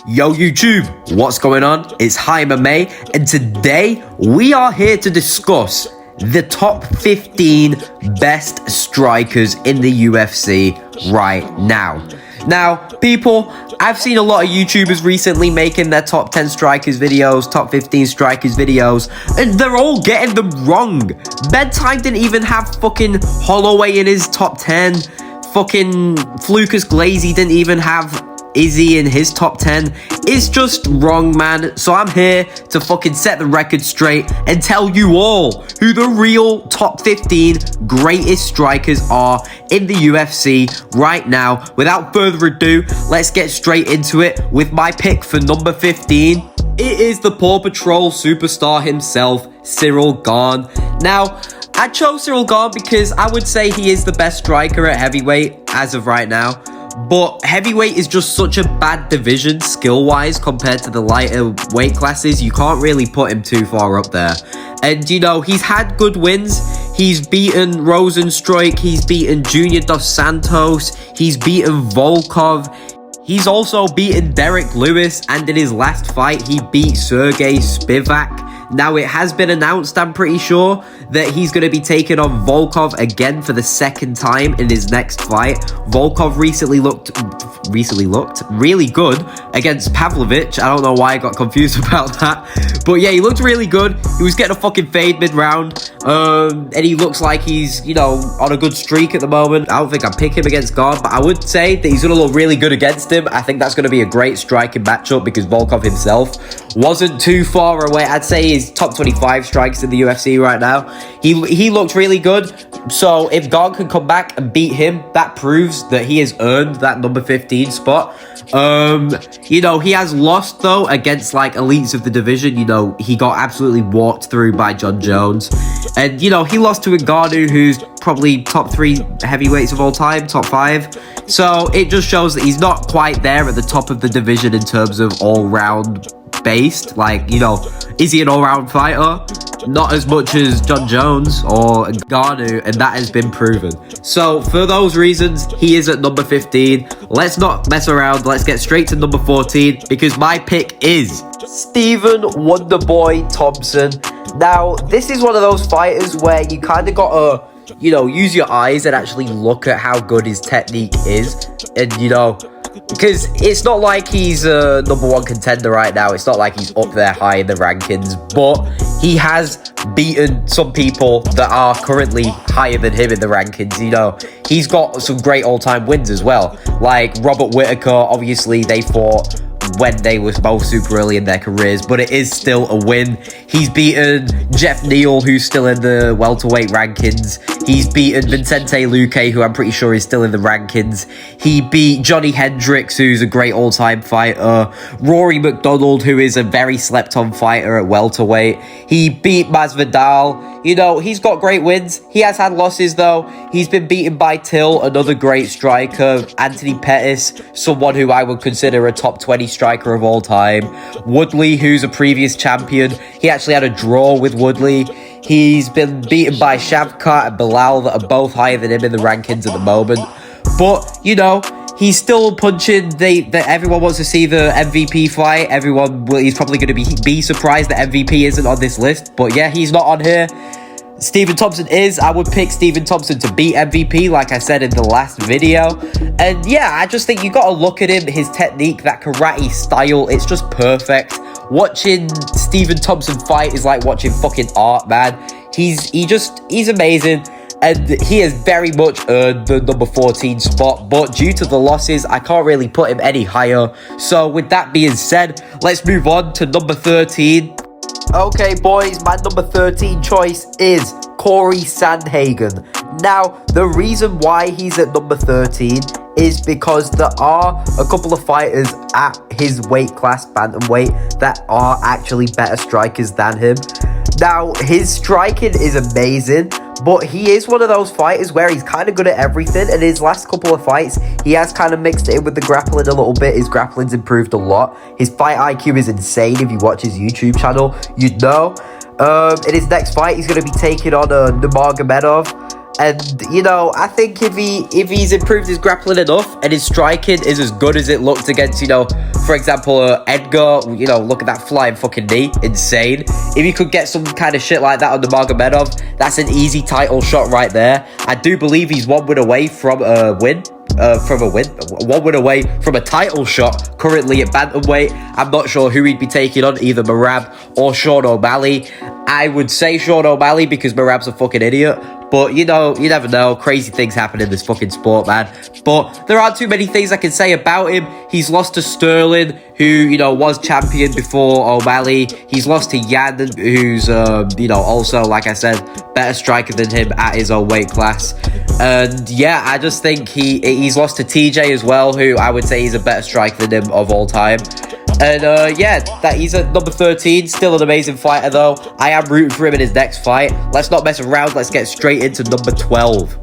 Yo YouTube, what's going on? It's Highmma, and today we are here to discuss the top 15 best strikers in the UFC right now. Now, people, I've seen a lot of YouTubers recently making their top 10 strikers videos, top 15 strikers videos, and they're all getting them wrong. Bedtime didn't even have fucking Holloway in his top 10. Fucking Flucus Glazy didn't even have Izzy in his top 10. It's just wrong, man. So I'm here to fucking set the record straight and tell you all who the real top 15 greatest strikers are in the UFC right now. Without further ado, let's get straight into it with my pick for number 15. It is the Paw Patrol superstar himself, Ciryl Gane. Now, I chose Ciryl Gane because I would say he is the best striker at heavyweight as of right now. But heavyweight is just such a bad division skill-wise compared to the lighter weight classes. You can't really put him too far up there. And, you know, he's had good wins. He's beaten Rosenstruik. He's beaten Junior Dos Santos. He's beaten Volkov. He's also beaten Derek Lewis. And in his last fight, he beat Sergey Spivak. Now, it has been announced, I'm pretty sure, that he's going to be taking on Volkov again for the second time in his next fight. Volkov recently looked really good against Pavlovich. I don't know why I got confused about that. But yeah, he looked really good. He was getting a fucking fade mid-round. And he looks like he's, you know, on a good streak at the moment. I don't think I'd pick him against Gane, but I would say that he's going to look really good against him. I think that's going to be a great striking matchup because Volkov himself wasn't too far away. I'd say he's top 25 strikes in the UFC right now. He looked really good. So if Gane can come back and beat him, that proves that he has earned that number 15 spot. You know, he has lost though against like elites of the division. You know, he got absolutely walked through by John Jones. And you know, he lost to Ngannou, who's probably top 3 heavyweights of all time, top 5. So it just shows that he's not quite there at the top of the division in terms of all-round based. Like, you know, is he an all-round fighter? Not as much as John Jones or Ngannou, and that has been proven. So for those reasons, he is at number 15. Let's not mess around. Let's get straight to number 14 because my pick is Stephen Wonderboy Thompson. Now, this is one of those fighters where you kind of gotta, you know, use your eyes and actually look at how good his technique is. And, you know, because it's not like he's a number 1 contender right now. It's not like he's up there high in the rankings. But he has beaten some people that are currently higher than him in the rankings. You know, he's got some great all-time wins as well. Like Robert Whittaker, obviously they fought when they were both super early in their careers, but it is still a win. He's beaten Jeff Neal, who's still in the welterweight rankings. He's beaten Vicente Luque, who I'm pretty sure is still in the rankings. He beat Johnny Hendricks, who's a great all-time fighter. Rory McDonald, who is a very slept-on fighter at welterweight. He beat Masvidal. You know, he's got great wins. He has had losses, though. He's been beaten by Till, another great striker. Anthony Pettis, someone who I would consider a top 20 striker of all time. Woodley, who's a previous champion. He actually had a draw with Woodley. He's been beaten by Shavkat and Bilal, that are both higher than him in the rankings at the moment. But, you know, he's still punching. Everyone wants to see the MVP fight. He's probably going to be surprised that MVP isn't on this list. But yeah, he's not on here. Stephen Thompson is. I would pick Stephen Thompson to beat MVP, like I said in the last video. And yeah, I just think you got to look at him, his technique, that karate style. It's just perfect. Watching Stephen Thompson fight is like watching fucking art, man. He's amazing. And he has very much earned the number 14 spot. But due to the losses, I can't really put him any higher. So with that being said, let's move on to number 13. Okay, boys, my number 13 choice is Corey Sandhagen. Now, the reason why he's at number 13 is because there are a couple of fighters at his weight class, bantamweight, that are actually better strikers than him. Now, his striking is amazing, but he is one of those fighters where he's kind of good at everything. And his last couple of fights, he has kind of mixed it in with the grappling a little bit. His grappling's improved a lot. His fight IQ is insane. If you watch his YouTube channel, you'd know. In his next fight, he's going to be taking on Nurmagomedov. And, you know, I think if he's improved his grappling enough and his striking is as good as it looked against, you know, for example, Edgar, you know, look at that flying fucking knee. Insane. If he could get some kind of shit like that on the Magomedov, that's an easy title shot right there. I do believe he's one win away from a win. One win away from a title shot currently at bantamweight. I'm not sure who he'd be taking on, either Merab or Sean O'Malley. I would say Sean O'Malley because Merab's a fucking idiot. But, you know, you never know. Crazy things happen in this fucking sport, man. But there aren't too many things I can say about him. He's lost to Sterling, who, you know, was champion before O'Malley. He's lost to Yan, who's, you know, also, like I said, better striker than him at his own weight class. And, yeah, I just think he's lost to TJ as well, who I would say he's a better striker than him of all time. And, yeah, that he's at number 13. Still an amazing fighter, though. I am rooting for him in his next fight. Let's not mess around. Let's get straight into number 12.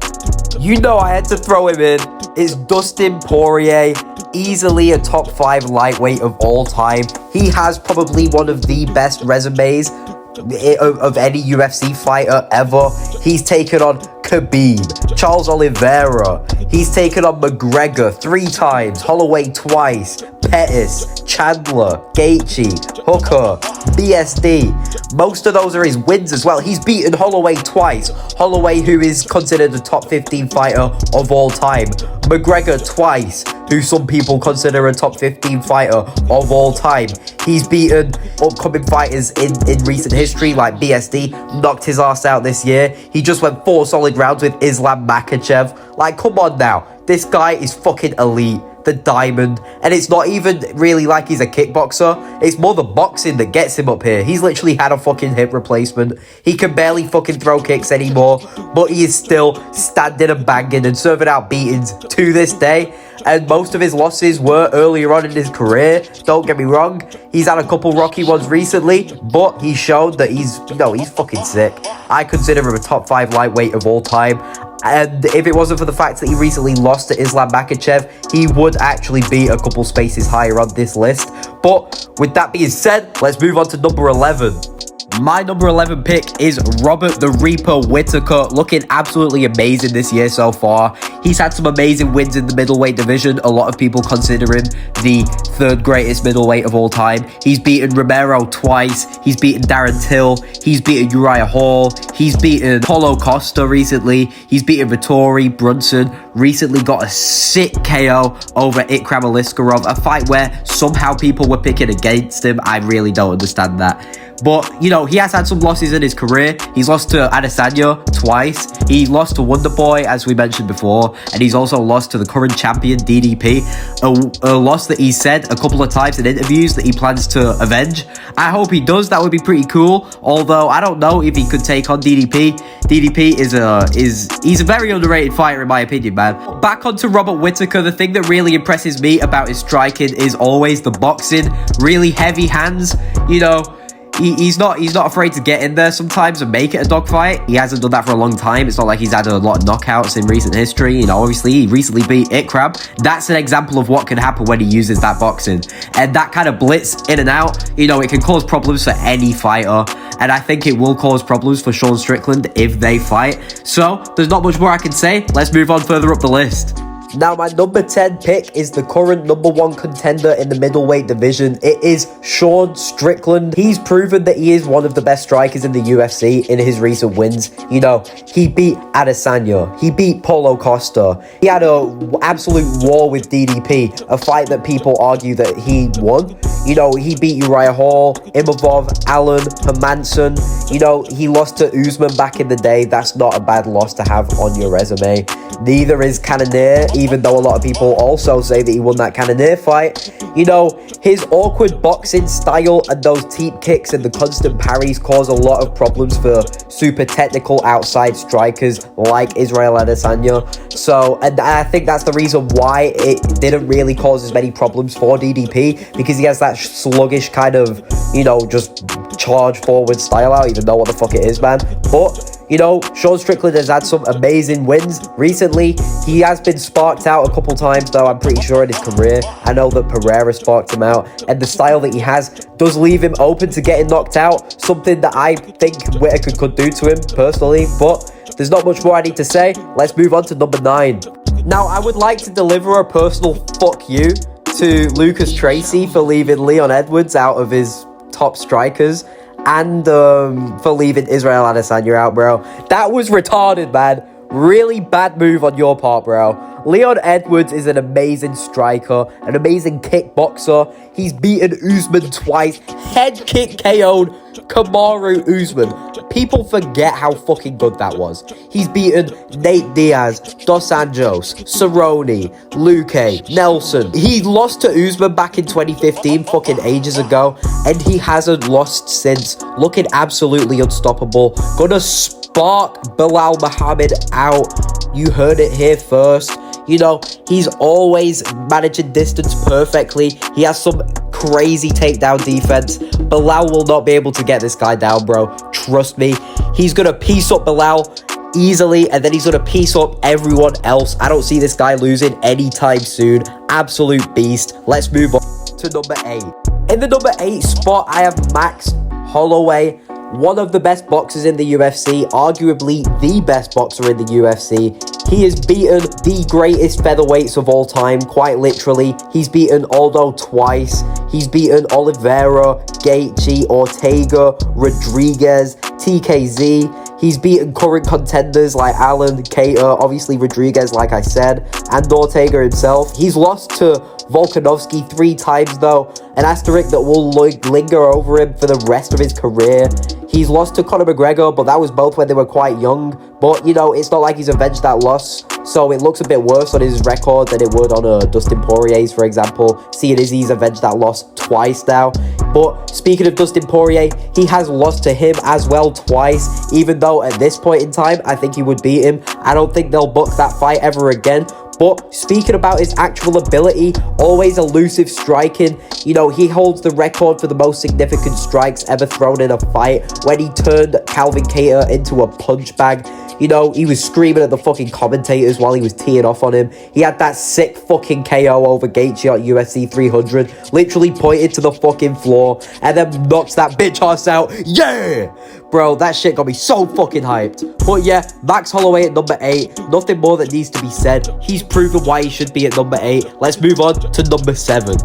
You know I had to throw him in. It's Dustin Poirier. Easily a top 5 lightweight of all time. He has probably one of the best resumes of any UFC fighter ever. He's taken on Khabib, Charles Oliveira. He's taken on McGregor 3 times, Holloway twice, Pettis, Chandler, Gaethje, Hooker, BSD. Most of those are his wins as well. He's beaten Holloway twice. Holloway, who is considered a top 15 fighter of all time. McGregor twice, who some people consider a top 15 fighter of all time. He's beaten upcoming fighters in recent history, like BSD, knocked his ass out this year. He just went 4 solid rounds with Islam Makhachev. Like, come on now. This guy is fucking elite. The diamond. And it's not even really like he's a kickboxer. It's more the boxing that gets him up here. He's literally had a fucking hip replacement. He can barely fucking throw kicks anymore, but he is still standing and banging and serving out beatings to this day. And most of his losses were earlier on in his career. Don't get me wrong. He's had a couple rocky ones recently, but he showed that he's fucking sick. I consider him a top 5 lightweight of all time. And if it wasn't for the fact that he recently lost to Islam Makhachev, he would actually be a couple spaces higher on this list. But with that being said, let's move on to number 11. My number 11 pick is Robert the Reaper Whittaker, looking absolutely amazing this year so far. He's had some amazing wins in the middleweight division. A lot of people consider him the 3rd greatest middleweight of all time. He's beaten Romero twice. He's beaten Darren Till. He's beaten Uriah Hall. He's beaten Paulo Costa recently. He's beaten Vittori, Brunson. Recently got a sick KO over Ikram Aliskerov, a fight where somehow people were picking against him. I really don't understand that. But, you know, he has had some losses in his career. He's lost to Adesanya twice. He lost to Wonderboy, as we mentioned before. And he's also lost to the current champion, DDP. A loss that he said a couple of times in interviews that he plans to avenge. I hope he does. That would be pretty cool. Although, I don't know if he could take on DDP. DDP he's a very underrated fighter, in my opinion, man. Back onto Robert Whittaker. The thing that really impresses me about his striking is always the boxing. Really heavy hands, you know. He's not afraid to get in there sometimes and make it a dogfight. He hasn't done that for a long time. It's not like he's had a lot of knockouts in recent history. You know, obviously, he recently beat Ikram. That's an example of what can happen when he uses that boxing. And that kind of blitz in and out, you know, it can cause problems for any fighter. And I think it will cause problems for Sean Strickland if they fight. So, there's not much more I can say. Let's move on further up the list. Now, my number 10 pick is the current number 1 contender in the middleweight division. It is Sean Strickland. He's proven that he is one of the best strikers in the UFC in his recent wins. You know, he beat Adesanya. He beat Paulo Costa. He had an absolute war with DDP, a fight that people argue that he won. You know, he beat Uriah Hall, Imavov, Allen, Hermansson. You know, he lost to Usman back in the day. That's not a bad loss to have on your resume. Neither is Cannonier, even though a lot of people also say that he won that Cannonier fight. You know, his awkward boxing style and those teep kicks and the constant parries cause a lot of problems for super technical outside strikers like Israel Adesanya. So, and I think that's the reason why it didn't really cause as many problems for DDP, because he has that sluggish kind of, you know, just charge forward style. I don't even know what the fuck it is, man. But, you know, Sean Strickland has had some amazing wins recently. He has been sparked out a couple times, though, I'm pretty sure, in his career. I know that Pereira sparked him out, and the style that he has does leave him open to getting knocked out, something that I think Whittaker could do to him, personally. But there's not much more I need to say. Let's move on to number 9. Now, I would like to deliver a personal fuck you to Lucas Tracy for leaving Leon Edwards out of his top strikers, and for leaving Israel Adesanya out, bro. That was retarded, man. Really bad move on your part, bro. Leon Edwards is an amazing striker, an amazing kickboxer. He's beaten Usman twice, head kick KO'd Kamaru Usman. People forget how fucking good that was. He's beaten Nate Diaz, Dos Anjos, Cerrone, Luque, Nelson. He lost to Usman back in 2015, fucking ages ago, and he hasn't lost since. Looking absolutely unstoppable. Gonna spark Bilal Muhammad out. You heard it here first. You know, he's always managing distance perfectly. He has some crazy takedown defense. Bilal will not be able to get this guy down, bro. Trust me. He's going to piece up Bilal easily, and then he's going to piece up everyone else. I don't see this guy losing anytime soon. Absolute beast. Let's move on to number 8. In the number 8 spot, I have Max Holloway. One of the best boxers in the UFC, arguably the best boxer in the UFC. He has beaten the greatest featherweights of all time, quite literally. He's beaten Aldo twice. He's beaten Oliveira, Gaethje, Ortega, Rodriguez, TKZ. He's beaten current contenders like Allen, Cater, obviously Rodriguez, like I said, and Ortega himself. He's lost to Volkanovski 3 times, though, an asterisk that will linger over him for the rest of his career. He's lost to Conor McGregor, but that was both when they were quite young. But, you know, it's not like he's avenged that loss, so it looks a bit worse on his record than it would on Dustin Poirier's, for example, seeing as he's avenged that loss twice now. But speaking of Dustin Poirier, he has lost to him as well twice, even though at this point in time, I think he would beat him. I don't think they'll book that fight ever again. But speaking about his actual ability, always elusive striking, you know, he holds the record for the most significant strikes ever thrown in a fight when he turned Calvin Kattar into a punch bag. You know, he was screaming at the fucking commentators while he was teeing off on him. He had that sick fucking KO over Gaethje at UFC 300, literally pointed to the fucking floor and then knocks that bitch ass out. Yeah! Bro, that shit got me so fucking hyped. But yeah, Max Holloway at number 8. Nothing more that needs to be said. He's proven why he should be at number 8. Let's move on to number 7.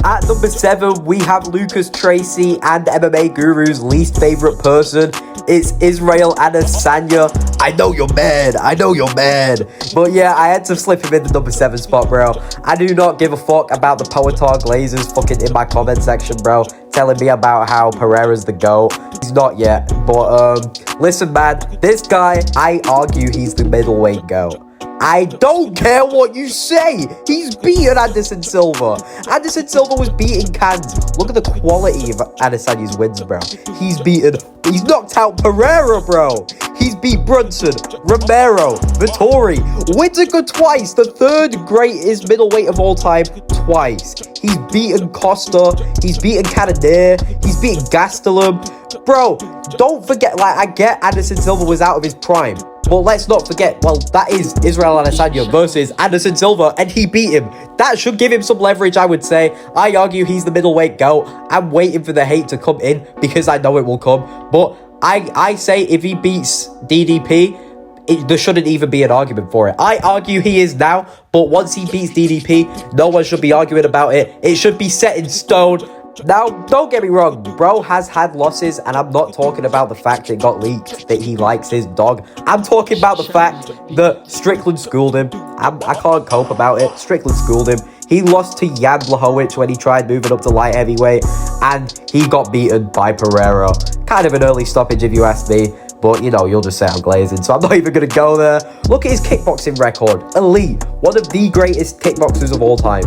At number 7, we have Lucas Tracy and MMA Guru's least favorite person. It's Israel Adesanya. I know you're mad. I know you're mad. But yeah, I had to slip him in the number 7 spot, bro. I do not give a fuck about the Poetar Glazers fucking in my comment section, bro, telling me about how Pereira's the GOAT. He's not yet. But listen, man, this guy, I argue he's the middleweight GOAT. I don't care what you say. He's beaten Anderson Silva. Anderson Silva was beating cans. Look at the quality of Adesanya's wins, bro. He's knocked out Pereira, bro. He's beat Brunson, Romero, Vittori, Whittaker twice, the 3rd greatest middleweight of all time, twice. He's beaten Costa. He's beaten Cannonier. He's beaten Gastelum. Bro, don't forget, like, I get Anderson Silva was out of his prime. But let's not forget, well, that is Israel Adesanya versus Anderson Silva, and he beat him. That should give him some leverage, I would say. I argue he's the middleweight GOAT. I'm waiting for the hate to come in because I know it will come. But I say if he beats DDP, there shouldn't even be an argument for it. I argue he is now, but once he beats DDP, no one should be arguing about it. It should be set in stone. Now, don't get me wrong, bro has had losses, and I'm not talking about the fact it got leaked that he likes his dog. I'm talking about the fact that Strickland schooled him. I can't cope about it. Strickland schooled him. He lost to Jan Blachowicz when he tried moving up to light heavyweight, and he got beaten by Pereira. Kind of an early stoppage if you ask me, but you know, you'll just say I'm glazing, so I'm not even going to go there. Look at his kickboxing record. Elite. One of the greatest kickboxers of all time.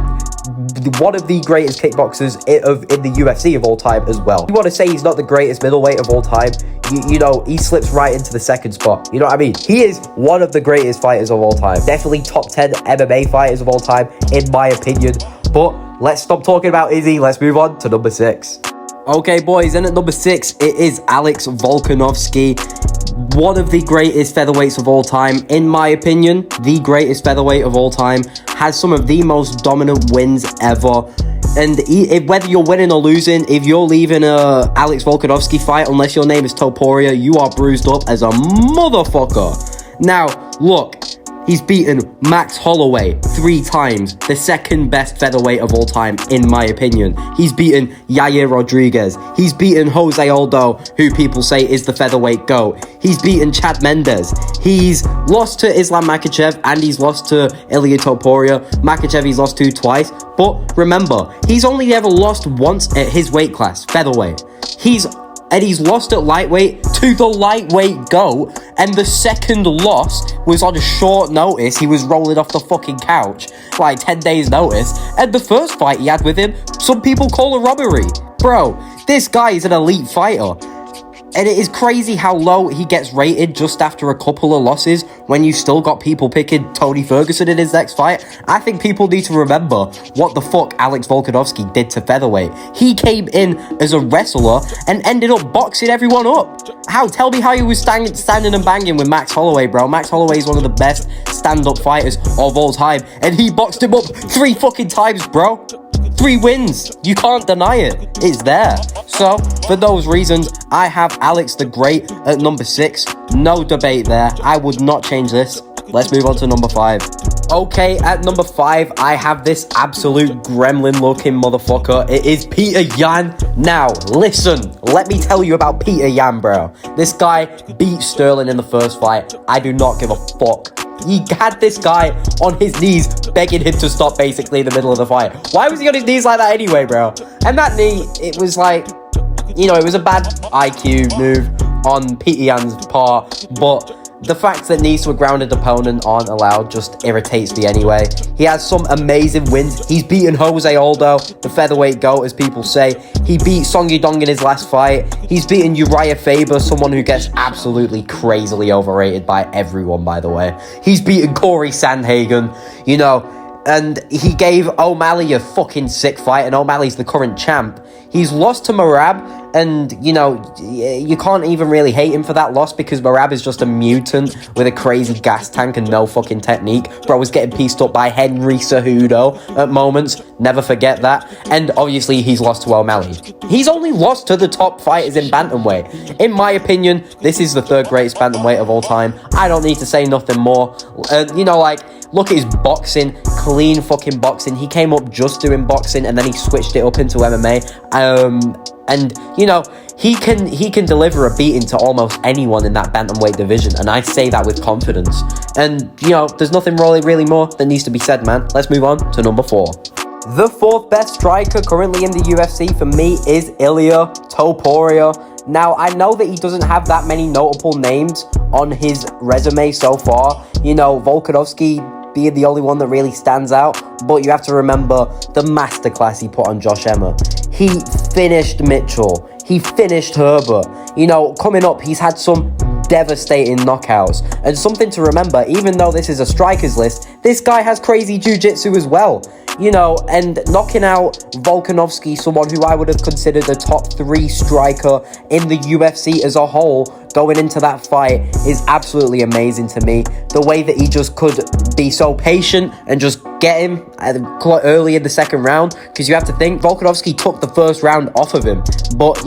One of the greatest kickboxers in the UFC of all time as well. You want to say he's not the greatest middleweight of all time, you know, he slips right into the 2nd spot. You know what I mean? He is one of the greatest fighters of all time. Definitely top 10 MMA fighters of all time, in my opinion. But let's stop talking about Izzy. Let's move on to number 6. Okay, boys, and at number 6, it is Alex Volkanovski. One of the greatest featherweights of all time, in my opinion, the greatest featherweight of all time, has some of the most dominant wins ever. And whether you're winning or losing, if you're leaving a Alex Volkanovski fight, unless your name is Topuria, you are bruised up as a motherfucker. Now, look, he's beaten Max Holloway 3 times, the second best featherweight of all time, in my opinion. He's beaten Yair Rodriguez. He's beaten Jose Aldo, who people say is the featherweight GOAT. He's beaten Chad Mendes. He's lost to Islam Makhachev, and he's lost to Ilia Topuria. Makhachev he's lost to twice. But remember, he's only ever lost once at his weight class, featherweight. He's lost at lightweight to the lightweight GOAT, and the second loss was on a short notice. He was rolling off the fucking couch, like 10 days notice, and the first fight he had with him, some people call a robbery. Bro, this guy is an elite fighter. And it is crazy how low he gets rated just after a couple of losses when you still got people picking Tony Ferguson in his next fight. I think people need to remember what the fuck Alex Volkanovski did to featherweight. He came in as a wrestler and ended up boxing everyone up. Tell me how he was standing and banging with Max Holloway, bro. Max Holloway is one of the best stand-up fighters of all time, and he boxed him up 3 fucking times, bro. 3 wins. You can't deny it. It's there. So, for those reasons, I have Alex the Great at number 6. No debate there. I would not change this. Let's move on to number 5. Okay, at number 5, I have this absolute gremlin-looking motherfucker. It is Peter Yan. Now, listen. Let me tell you about Peter Yan, bro. This guy beat Sterling in the first fight. I do not give a fuck. He had this guy on his knees begging him to stop basically in the middle of the fight. Why was he on his knees like that anyway, bro? And that knee, it was like, it was a bad IQ move on Peter Yan's part, but the fact that knees to a grounded opponent aren't allowed just irritates me anyway. He has some amazing wins. He's beaten Jose Aldo, the featherweight GOAT, as people say. He beat Song Yudong in his last fight. He's beaten Uriah Faber, someone who gets absolutely crazily overrated by everyone, by the way. He's beaten Corey Sandhagen, and he gave O'Malley a fucking sick fight, and O'Malley's the current champ. He's lost to Merab, and, you can't even really hate him for that loss because Merab is just a mutant with a crazy gas tank and no fucking technique. Bro was getting pieced up by Henry Cejudo at moments. Never forget that. And obviously, he's lost to O'Malley. He's only lost to the top fighters in bantamweight. In my opinion, this is the 3rd greatest bantamweight of all time. I don't need to say nothing more. Look at his boxing, clean fucking boxing. He came up just doing boxing and then he switched it up into MMA. He can deliver a beating to almost anyone in that bantamweight division, and I say that with confidence. And, there's nothing really more that needs to be said, man. Let's move on to number 4. The 4th best striker currently in the UFC for me is Ilia Topuria. Now, I know that he doesn't have that many notable names on his resume so far. Volkanovski being the only one that really stands out, but you have to remember the masterclass he put on Josh Emmett. He finished Mitchell. He finished Herbert. Coming up, he's had some devastating knockouts. And something to remember, even though this is a strikers list, this guy has crazy jiu-jitsu as well. And knocking out Volkanovski, someone who I would have considered a top 3 striker in the UFC as a whole, going into that fight is absolutely amazing to me. The way that he just could be so patient and just get him early in the second round, because you have to think Volkanovski took the first round off of him, but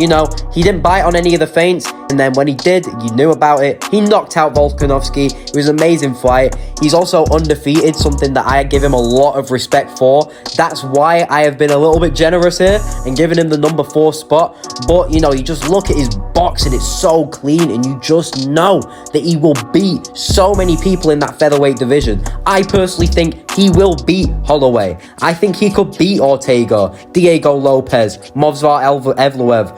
he didn't bite on any of the feints, and then when he did, you knew about it. He knocked out Volkanovski. It was an amazing fight. He's also undefeated, something that I give him a lot of respect for. That's why I have been a little bit generous here and given him the number 4 spot. But you just look at his boxing, it's so clean, and you just know that he will beat so many people in that featherweight division. I personally think he will beat Holloway. I think he could beat Ortega, Diego Lopez, Movsar Evloev,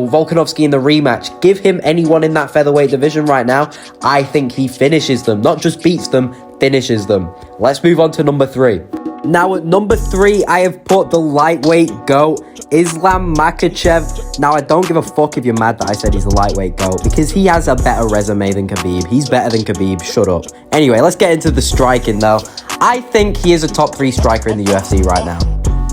Volkanovski in the rematch. Give him anyone in that featherweight division right now. I think he finishes them. Not just beats them, finishes them. Let's move on to number 3. Now at number 3, I have put the lightweight GOAT, Islam Makhachev. Now, I don't give a fuck if you're mad that I said he's the lightweight GOAT, because he has a better resume than Khabib. He's better than Khabib, shut up. Anyway, let's get into the striking though. I think he is a top 3 striker in the UFC right now.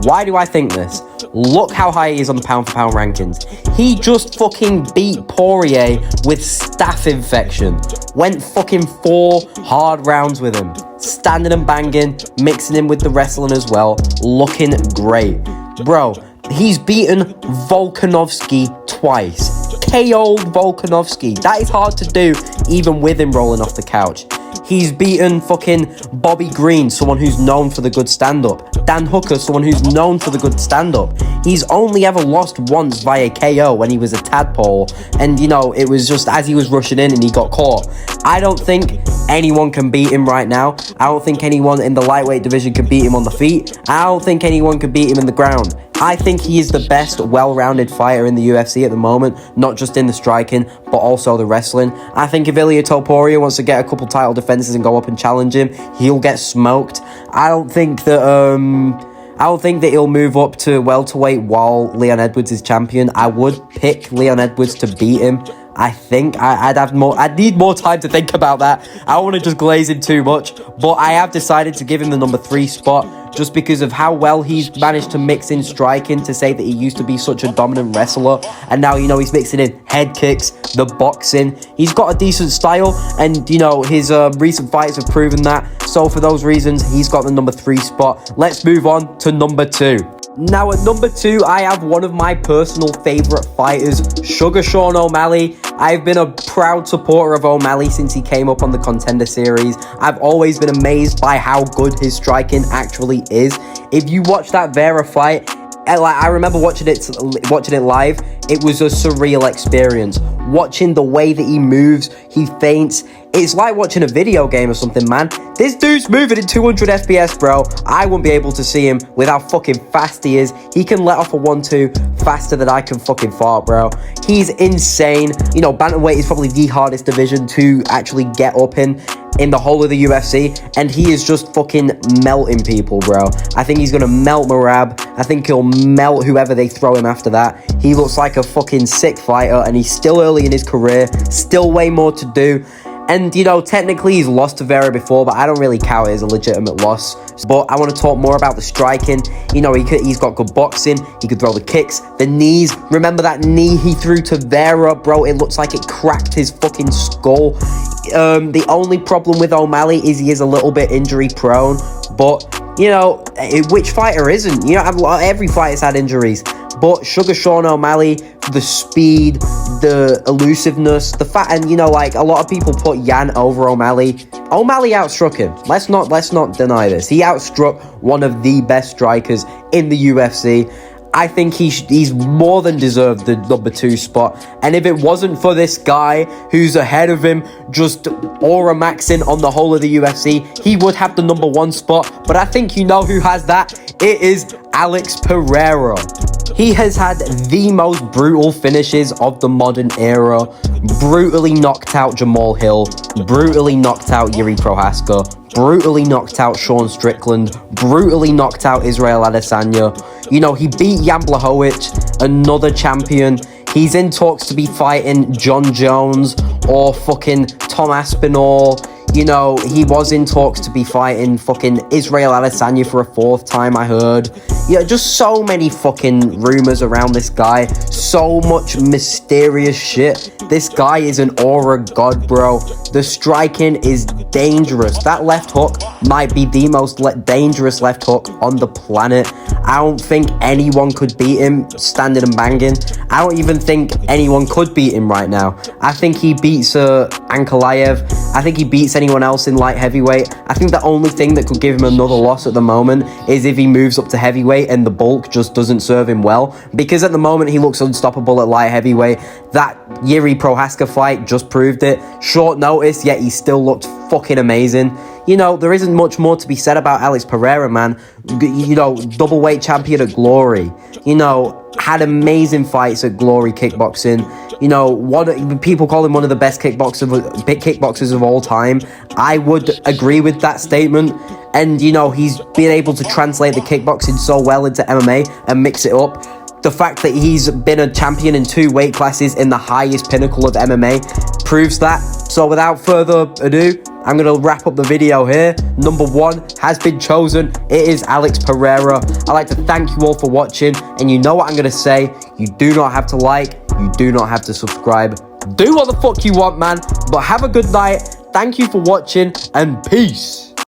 Why do I think this? Look how high he is on the pound-for-pound rankings. He just fucking beat Poirier with staph infection. Went fucking 4 hard rounds with him. Standing and banging, mixing him with the wrestling as well. Looking great. Bro, he's beaten Volkanovski twice. KO'd Volkanovski. That is hard to do, even with him rolling off the couch. He's beaten fucking Bobby Green, someone who's known for the good stand-up. Dan Hooker, someone who's known for the good stand-up. He's only ever lost once via KO when he was a tadpole. And, you know, it was just as he was rushing in and he got caught. I don't think anyone can beat him right now. I don't think anyone in the lightweight division can beat him on the feet. I don't think anyone can beat him in the ground. I think he is the best well-rounded fighter in the UFC at the moment, not just in the striking, but also the wrestling. I think if Ilia Topuria wants to get a couple title defenses and go up and challenge him, he'll get smoked. I don't think that he'll move up to welterweight while Leon Edwards is champion. I would pick Leon Edwards to beat him. I think I'd need more time to think about that. I don't want to just glaze in too much, but I have decided to give him the number 3 spot just because of how well he's managed to mix in striking, to say that he used to be such a dominant wrestler and now, you know, he's mixing in head kicks, the boxing. He's got a decent style and, you know, his recent fights have proven that. So for those reasons, he's got the number 3 spot. Let's move on to number 2. Now at number 2, I have one of my personal favourite fighters, Sugar Sean O'Malley. I've been a proud supporter of O'Malley since he came up on the Contender Series. I've always been amazed by how good his striking actually is. If you watch that Vera fight, I remember watching it live. It was a surreal experience. Watching the way that he moves, he feints. It's like watching a video game or something, man. This dude's moving at 200 FPS, bro. I won't be able to see him with how fucking fast he is. He can let off a 1-2 faster than I can fucking fart, bro. He's insane. You know, bantamweight is probably the hardest division to actually get up in the whole of the UFC, and he is just fucking melting people, bro. I think he's gonna melt Marab. I think he'll melt whoever they throw him after that. He looks like a fucking sick fighter, and he's still early in his career, still way more to do. And, you know, technically he's lost to Vera before, but I don't really count it as a legitimate loss. But I want to talk more about the striking. You know, he's got good boxing. He could throw the kicks, the knees. Remember that knee he threw to Vera, bro? It looks like it cracked his fucking skull. The only problem with O'Malley is he is a little bit injury prone. But, you know, which fighter isn't? You know, every fighter's had injuries. But Sugar Sean O'Malley, the speed, the elusiveness, the fact, and, you know, like, a lot of people put Yan over O'Malley. O'Malley outstruck him. Let's not deny this. He outstruck one of the best strikers in the UFC. I think he's more than deserved the number 2 spot. And if it wasn't for this guy who's ahead of him, just aura maxing on the whole of the UFC, he would have the number 1 spot. But I think you know who has that. It is Alex Pereira. He has had the most brutal finishes of the modern era. Brutally knocked out Jamal Hill. Brutally knocked out Yuri Prohaska. Brutally knocked out Sean Strickland. Brutally knocked out Israel Adesanya. You know, he beat Jan Blachowicz, another champion. He's in talks to be fighting John Jones or fucking Tom Aspinall. You know, he was in talks to be fighting fucking Israel Adesanya for a 4th time, I heard. Yeah, just so many fucking rumors around this guy. So much mysterious shit. This guy is an aura god, bro. The striking is dangerous. That left hook might be the most dangerous left hook on the planet. I don't think anyone could beat him standing and banging. I don't even think anyone could beat him right now. I think he beats Ankalaev. I think he beats anyone else in light heavyweight. I think the only thing that could give him another loss at the moment is if he moves up to heavyweight and the bulk just doesn't serve him well. Because at the moment he looks unstoppable at light heavyweight. That Yuri Prohaska fight just proved it. Short notice, yet he still looked fucking amazing. You know, there isn't much more to be said about Alex Pereira, man. You know, double weight champion at Glory. You know, had amazing fights at Glory Kickboxing. You know, people call him one of the best kickboxers of all time. I would agree with that statement. And, you know, he's been able to translate the kickboxing so well into MMA and mix it up. The fact that he's been a champion in 2 weight classes in the highest pinnacle of MMA proves that. So without further ado, I'm going to wrap up the video here. Number 1 has been chosen. It is Alex Pereira. I'd like to thank you all for watching. And you know what I'm going to say. You do not have to like. You do not have to subscribe. Do what the fuck you want, man. But have a good night. Thank you for watching and peace.